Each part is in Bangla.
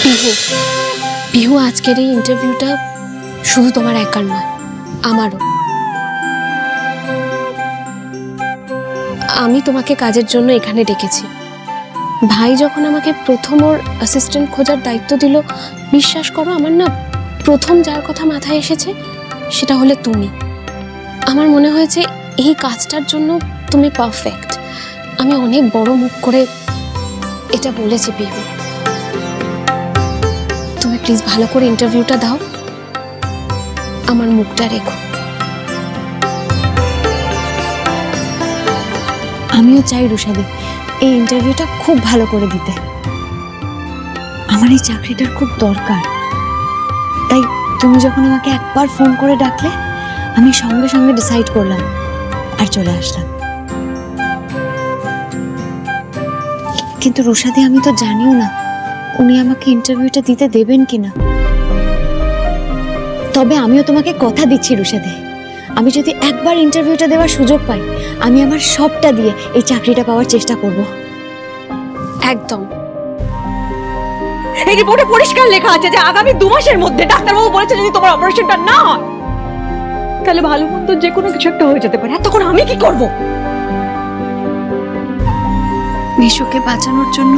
পিহু পিহু আজকের এই ইন্টারভিউটা শুধু তোমার একার নয়, আমারও। আমি তোমাকে কাজের জন্য এখানে ডেকেছি। ভাই যখন আমাকে প্রথম ওর অ্যাসিস্ট্যান্ট খোঁজার দায়িত্ব দিল, বিশ্বাস করো আমার না প্রথম যার কথা মাথায় এসেছে সেটা হলে তুমি। আমার মনে হয়েছে এই কাজটার জন্য তুমি পারফেক্ট। আমি অনেক বড় মুখ করে এটা বলেছি পিহু। তুমি প্লিজ ভালো করে ইন্টারভিউটা দাও, আমার মুখটা রেখো। আমিও চাই রুষাদি এই ইন্টারভিউটা খুব ভালো করে দিতে। আমার এই চাকরিটার খুব দরকার, তাই তুমি যখন আমাকে একবার ফোন করে ডাকলে আমি সঙ্গে সঙ্গে ডিসাইড করলাম আর চলে আসলাম। কিন্তু রুষাদি আমি তো জানিও না উনি আমাকে ইন্টারভিউটা দিতে দেবেন কিনা। তবে আমিও তোমাকে কথা দিচ্ছি রুষাদি, আমি যদি একবার ইন্টারভিউটা দেওয়ার সুযোগ পাই আমি আমার সবটা দিয়ে এই চাকরিটা পাওয়ার চেষ্টা করব। একদম। এই রিপোর্টে পরিষ্কার লেখা আছে যে আগামী 2 মাসের মধ্যে ডাক্তারবাবু বলেছে যদি তোমার অপারেশনটা না হয় তাহলে ভালো মন্দ যে কোনো কিছু একটা হয়ে যেতে পারে। তখন আমি কি করব? মিশুকে বাঁচানোর জন্য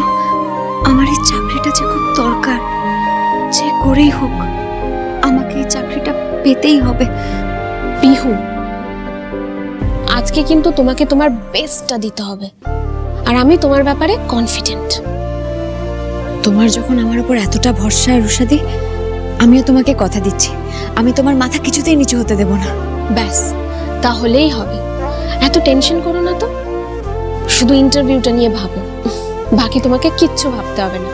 আমার এই চাকরিটা যে খুব দরকার, যে করেই হোক আমাকে এই চাকরিটা পেতেই হবে। পিহু আজকে কিন্তু তোমাকে তোমার বেস্টটা দিতে হবে, আর আমি তোমার ব্যাপারে কনফিডেন্ট। তোমার যখন আমার উপর এতটা ভরসা রুষাদি, আমিও তোমাকে কথা দিচ্ছি আমি তোমার মাথা কিছুতেই নিচু হতে দেব না। ব্যাস তাহলেই হবে। এত টেনশন করো না তো, শুধু ইন্টারভিউটা নিয়ে ভাবো, বাকি তোমাকে কিচ্ছু ভাবতে হবে না।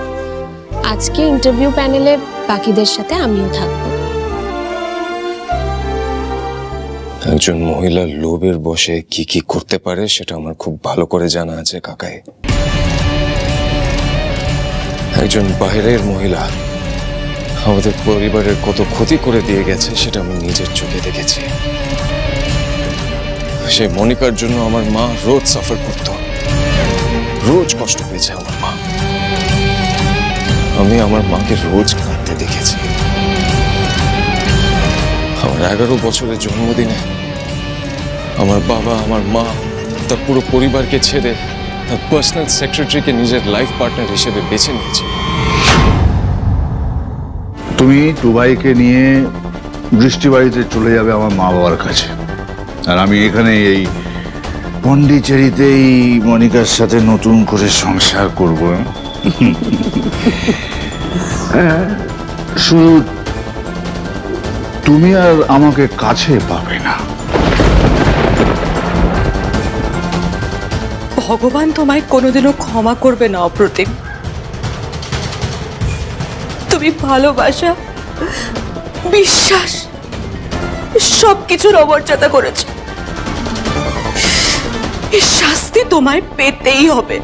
আজকে ইন্টারভিউ প্যানেলে বাকিদের সাথে আমিও থাকবো। একজন মহিলার লোভের বশে কি কি করতে পারে সেটা আমার খুব ভালো করে জানা আছে কাকাই। একজন বাইরের মহিলা আমাদের পরিবারের কত ক্ষতি করে দিয়ে গেছে সেটা আমি নিজের চোখে দেখেছি। সেই মনিকার জন্য আমার মা রোজ সাফার করত, রোজ কষ্ট পেয়েছে আমার মা। আমি আমার মাকে রোজ কাঁদতে দেখেছি। আমার 11 বছরের জন্মদিনে আমার বাবা আমার মা তার পুরো পরিবারকে ছেড়ে তার পার্সোনাল সেক্রেটারিকে নিজের লাইফ পার্টনার হিসেবে বেছে নিয়েছে। তুমি টুবাইকে নিয়ে বৃষ্টিবাড়িতে চলে যাবে আমার মা বাবার কাছে, আর আমি এখানে এই পন্ডিচেরিতেই মনিকার সাথে নতুন করে সংসার করব। হ্যাঁ, শুধু তুমি আর আমাকে কাছে পাবে না। ভগবান তোমায় কোনোদিনও ক্ষমা করবে না অপ্রতিম। তুমি ভালোবাসা, বিশ্বাস সবকিছুর অমর্যাদা করেছো। এর শাস্তি তোমায় পেতেই হবে।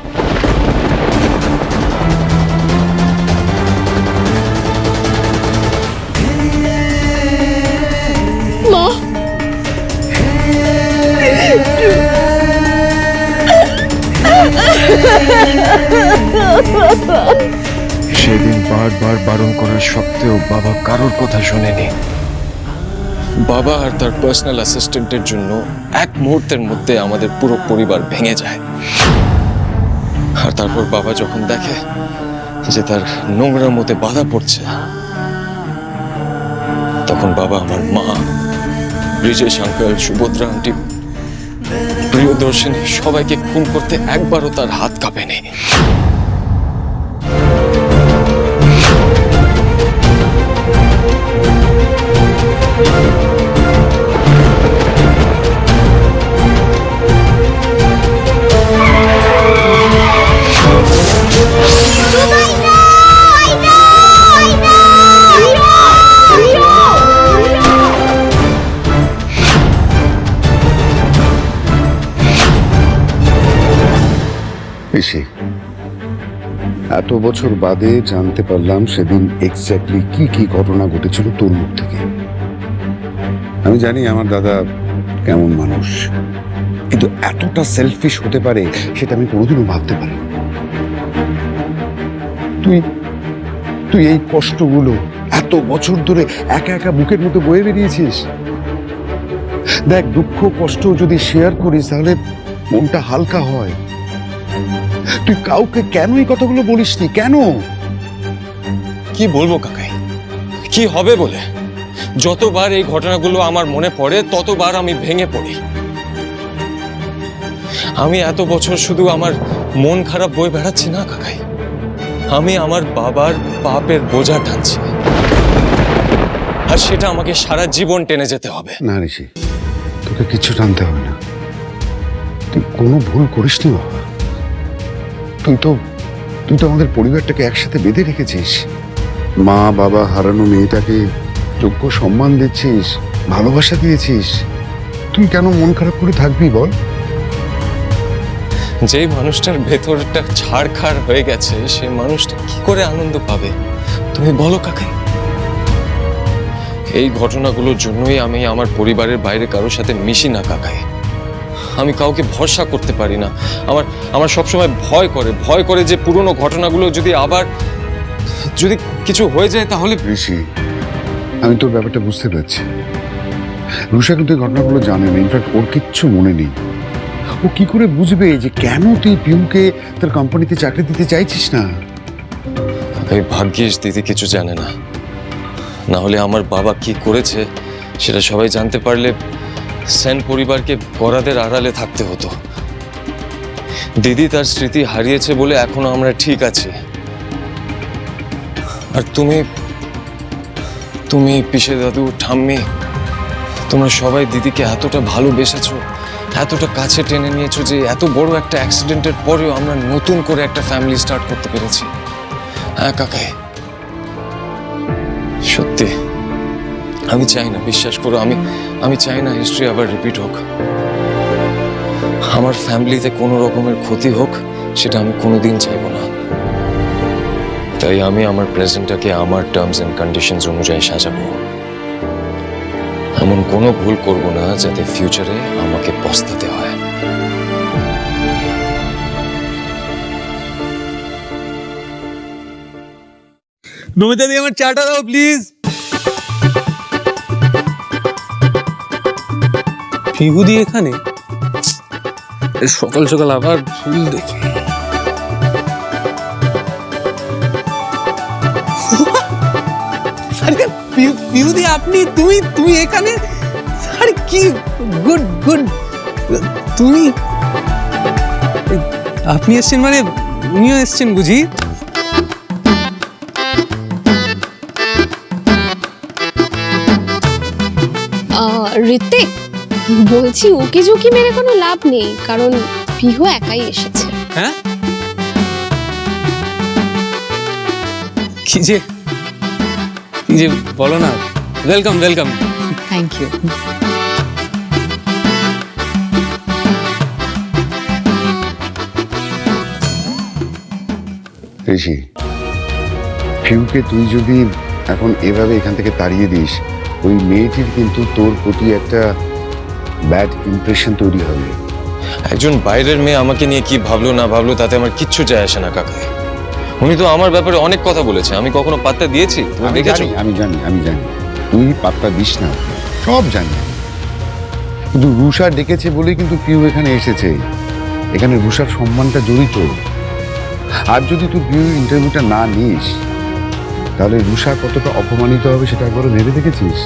মা সেদিন বারবার বারণ করার সত্ত্বেও বাবা কারোর কথা শোনেনি। বাবা আর তার পার্সোনাল অ্যাসিস্ট্যান্টের জন্য এক মুহূর্তের মধ্যে আমাদের পুরো পরিবার ভেঙে যায়। আর তারপর বাবা যখন দেখে যে তার নোংরার মধ্যে বাধা পড়ছে, তখন বাবা আমার মা, ব্রিজেশ আঙ্কেল, সুভদ্রা আন্টি, প্রিয়দর্শিনী সবাইকে খুন করতে একবারও তার হাত কাঁপেনি। এসে এত বছর বাদে জানতে পারলাম সেদিন এক্স্যাক্টলি কি কি ঘটনা ঘটেছিল তোর মুখ থেকে। আমি জানি আমার দাদা কেমন মানুষ, কিন্তু এতটা সেলফিশ হতে পারে সেটা আমি কোনোদিনও ভাবতে পারি। তুই তুই এই কষ্টগুলো এত বছর ধরে একা একা বুকের মতো বয়ে বেরিয়েছিস। দেখ, দুঃখ কষ্ট যদি শেয়ার করিস তাহলে মনটা হালকা হয়। তুই কাউকে কেন এই কথাগুলো বলিসনি? কেন? কি বলবো কাকাই, কি হবে বলে? যতবার এই ঘটনাগুলো আমার মনে পড়ে ততবার আমি ভেঙে পড়ি। আমি এত বছর শুধু আমার মন খারাপ বয়ে বেড়াচ্ছি না কাকাই, আমি আমার বাবার পাপের বোঝা টানছি, আর সেটা আমাকে সারা জীবন টেনে যেতে হবে। না ঋষি, তোকে কিচ্ছু টানতে হবে না। তুই কোনো ভুল করিসনি বাবা। তুই তো আমাদের পরিবারটাকে একসাথে বেঁধে রেখেছিস। মা বাবা হারানো মেয়েটাকে যোগ্য সম্মান দিচ্ছিস, ভালোবাসা দিয়েছিস। তুই কেন মন খারাপ করে থাকবি বল? যেই মানুষটার ভেতরটা ছাড়খাড় হয়ে গেছে সেই মানুষটা কি করে আনন্দ পাবে তুমি বলো কাকাই? এই ঘটনাগুলোর জন্যই আমি আমার পরিবারের বাইরে কারোর সাথে মিশি না কাকাই। আমি কাউকে ভরসা করতে পারি না। আমার সবসময় ভয় করে যে পুরনো ঘটনাগুলো যদি কিছু হয়ে যায় তাহলে। ঋষি, আমি তোর ব্যাপারটা বুঝতে পারছি। রুষা কিন্তু এই ঘটনাগুলো জানে না, ইনফ্যাক্ট ওর কিচ্ছু মনে নেই। ও কি করে বুঝবে যে কেন তুই পিউকে তার কোম্পানিতে চাকরি দিতে চাইছিস না? এই ভাগ্যিস দিদি কিছু জানে না, না হলে আমার বাবা কি করেছে সেটা সবাই জানতে পারলে সেন পরিবারকে গরাদের আড়ালে থাকতে হতো। দিদি তার স্মৃতি হারিয়েছে বলে এখনো আমরা ঠিক আছি। আর তুমি পিসে দাদু ঠাম্মি, তোমরা সবাই দিদিকে এতটা ভালোবেসেছো, এতটা কাছে টেনে নিয়েছো যে এত বড় একটা অ্যাক্সিডেন্টের পরেও আমরা নতুন করে একটা ফ্যামিলি স্টার্ট করতে পেরেছি। হ্যাঁ কাকাই, সত্যি আমি চাই না, বিশ্বাস করো, আমি চাই না হিস্ট্রি আবার রিপিট হোক। আমার ফ্যামিলিতে কোনো রকমের ক্ষতি হোক সেটা আমি কোনোদিন চাইবো না। তাই আমি আমার প্রেজেন্টটাকে আমার টার্মস এন্ড কন্ডিশনস অনুযায়ী সাজাবো। এমন কোনো ভুল করব না যাতে ফিউচারে আমাকে পস্তাতে হয়। নমিতা দি, আমার চাটা দাও প্লিজ। ফিহুদি এখানে সকাল সকাল আবার ফুল দেখি। আরে পিহুদি, তুমি এখানে? আরে কি গুড গুড। আপনি এসছেন মানে উনিও এসছেন বুঝি? ঋত্বিক, বলছি উকি ঝুঁকি মেরে কোনো লাভ নেই, কারণ পিহু একাই এসেছে। হ্যাঁ, কি যে বলো না। Welcome welcome. Thank you. Rishi, ফিউকে তুই যদি এখন এভাবে এখান থেকে তাড়িয়ে দিস, ওই মেয়েটির কিন্তু তোর প্রতি একটা ব্যাড ইমপ্রেশন তৈরি হবে। একজন বাইরের মেয়ে আমাকে নিয়ে কি ভাবলো না ভাবলো তাতে আমার কিচ্ছু যায় আসে না কাকাই। উনি তো আমার ব্যাপারে অনেক কথা বলেছে, আমি কখনো পাত্তা দিয়েছি? তুমি দেখেছো? আমি জানি তুই পাত্তা দিস না, সব জানি। কিন্তু রুষা ডেকেছে বলেই কিন্তু পিউ এখানে এসেছে। এখানে রুষার সম্মানটা জড়িত। আর যদি তুই পিউ ইন্টারভিউটা না নিস তাহলে রুষা কতটা অপমানিত হবে সেটা একবারও ভেবে দেখেছিস?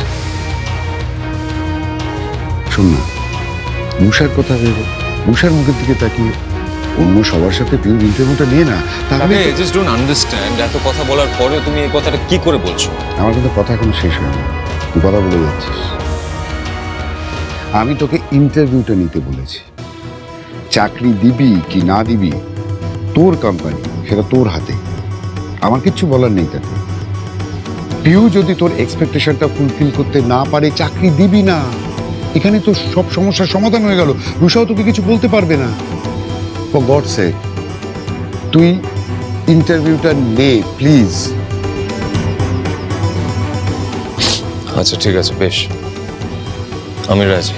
শোন না, রুষার কথা ভেবে, রুষার মুখের দিকে তাকিয়ে অন্য সবার সাথে পিউ ইন্টারভিউটা নিয়ে না, তাহলে আই জাস্ট ডোন্ট আন্ডারস্ট্যান্ড। এত কথা বলার পরেও তুমি এই কথাটা কি করে বলছো? আমার কিন্তু কথা এখনো শেষ হয়নি, তুই কথা বলে যাচ্ছিস। আমি তোকে ইন্টারভিউটা নিতে বলেছি। চাকরি দিবি কি না দিবি তোর কোম্পানি, সেটা তোর হাতে, আমার কিচ্ছু বলার নেই তাতে। পিউ যদি তোর এক্সপেকটেশনটা ফুলফিল করতে না পারে চাকরি দিবি না। এখানে তো সব সমস্যার সমাধান হয়ে গেল, রুষাও তোকে কিছু বলতে পারবে না। ফর গড সেক তুই ইন্টারভিউটা নে প্লিজ। আচ্ছা ঠিক আছে, বেশ, আমি রাজি।